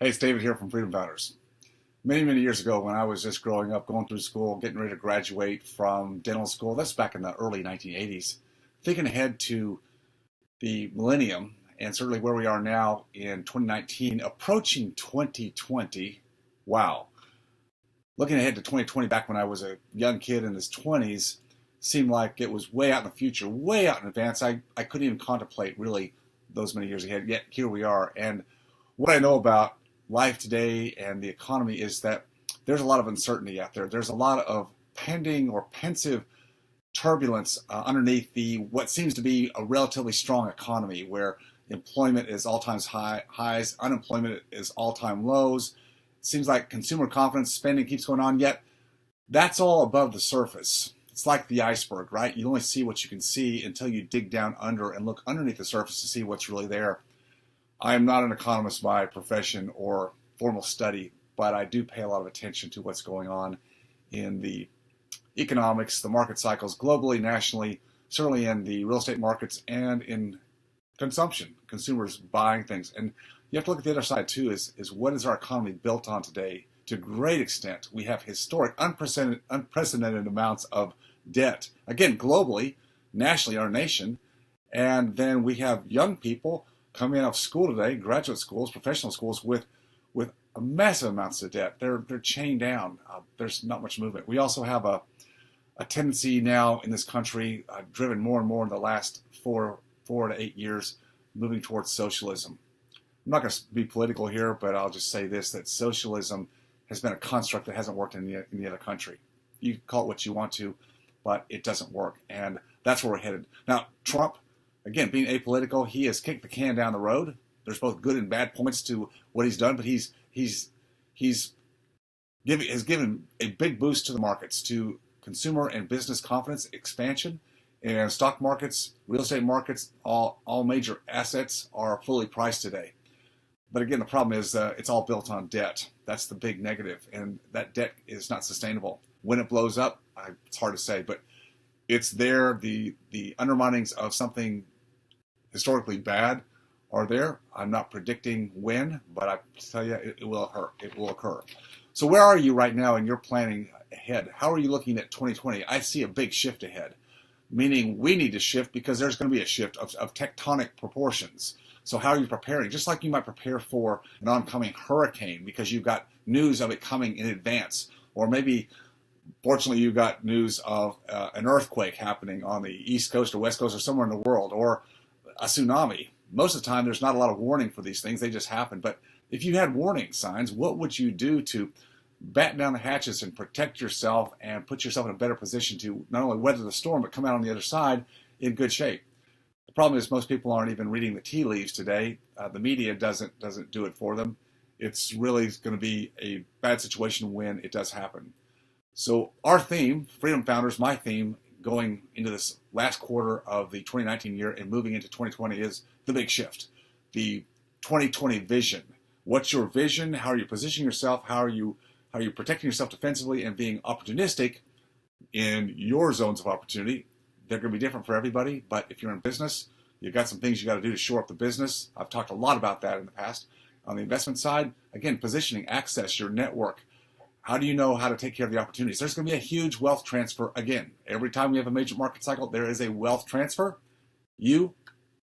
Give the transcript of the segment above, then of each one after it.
Hey, it's David here from Freedom Founders. Many years ago, when I was just growing up, going through school, getting ready to graduate from dental school, that's back in the early 1980s, thinking ahead to the millennium and certainly where we are now in 2019, approaching 2020. Wow. Looking ahead to 2020, back when I was a young kid in his 20s, seemed like it was way out in the future, way out in advance. I couldn't even contemplate really those many years ahead, yet here we are. And what I know about life today and the economy is that there's a lot of uncertainty out there. There's a lot of pending or pensive turbulence underneath the what seems to be a relatively strong economy, where employment is all-time highs, unemployment is all-time lows. It seems like consumer confidence, spending keeps going on, yet that's all above the surface. It's like the iceberg, right? You only see what you can see until you dig down under and look underneath the surface to see what's really there. I am not an economist by profession or formal study, but I do pay a lot of attention to what's going on in the economics, the market cycles globally, nationally, certainly in the real estate markets and in consumption, consumers buying things. And you have to look at the other side too, is what is our economy built on today? To a great extent, we have historic, unprecedented amounts of debt. Again, globally, nationally, our nation. And then we have young people coming out of school today, graduate schools, professional schools, with massive amounts of debt. They're chained down. There's not much movement. We also have a tendency now in this country, driven more and more in the last four to 8 years, moving towards socialism. I'm not going to be political here, but I'll just say this, that socialism has been a construct that hasn't worked in the other country. You can call it what you want to, but it doesn't work. And that's where we're headed. Now, Trump, again, being apolitical, he has kicked the can down the road. There's both good and bad points to what he's done, but he's given a big boost to the markets, to consumer and business confidence expansion, and stock markets, real estate markets, all major assets are fully priced today. But again, the problem is it's all built on debt. That's the big negative, and that debt is not sustainable. When it blows up, it's hard to say, but it's there. The underminings of something historically bad are there. I'm not predicting when, but I tell you, it will occur. It will occur. So where are you right now in your planning ahead? How are you looking at 2020? I see a big shift ahead, meaning we need to shift because there's going to be a shift of tectonic proportions. So how are you preparing? Just like you might prepare for an oncoming hurricane because you've got news of it coming in advance, or maybe fortunately you got news of an earthquake happening on the East Coast or West Coast or somewhere in the world, or a tsunami. Most of the time there's not a lot of warning for these things, they just happen. But if you had warning signs, what would you do to batten down the hatches and protect yourself and put yourself in a better position to not only weather the storm but come out on the other side in good shape? The problem is most people aren't even reading the tea leaves today. The media doesn't do it for them. It's really going to be a bad situation when it does happen. So our theme, Freedom Founders, my theme going into this last quarter of the 2019 year and moving into 2020 is the big shift, the 2020 vision. What's your vision? How are you positioning yourself? How are you protecting yourself defensively and being opportunistic in your zones of opportunity? They're going to be different for everybody, but if you're in business, you've got some things you got to do to shore up the business. I've talked a lot about that in the past. On the investment side, again, positioning, access, your network. How do you know how to take care of the opportunities? There's going to be a huge wealth transfer. Again, every time we have a major market cycle, there is a wealth transfer. You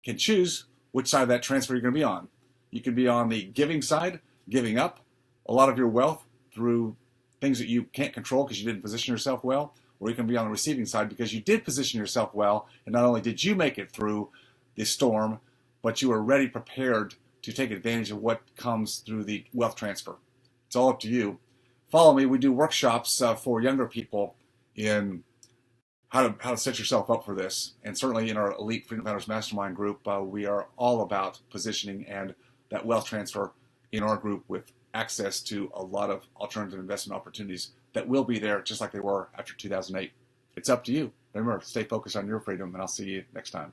can choose which side of that transfer you're going to be on. You can be on the giving side, giving up a lot of your wealth through things that you can't control because you didn't position yourself well, or you can be on the receiving side because you did position yourself well, and not only did you make it through the storm, but you were ready, prepared to take advantage of what comes through the wealth transfer. It's all up to you. Follow me. We do workshops for younger people in how to set yourself up for this. And certainly in our Elite Freedom Founders Mastermind group, we are all about positioning and that wealth transfer in our group with access to a lot of alternative investment opportunities that will be there just like they were after 2008. It's up to you. Remember, stay focused on your freedom, and I'll see you next time.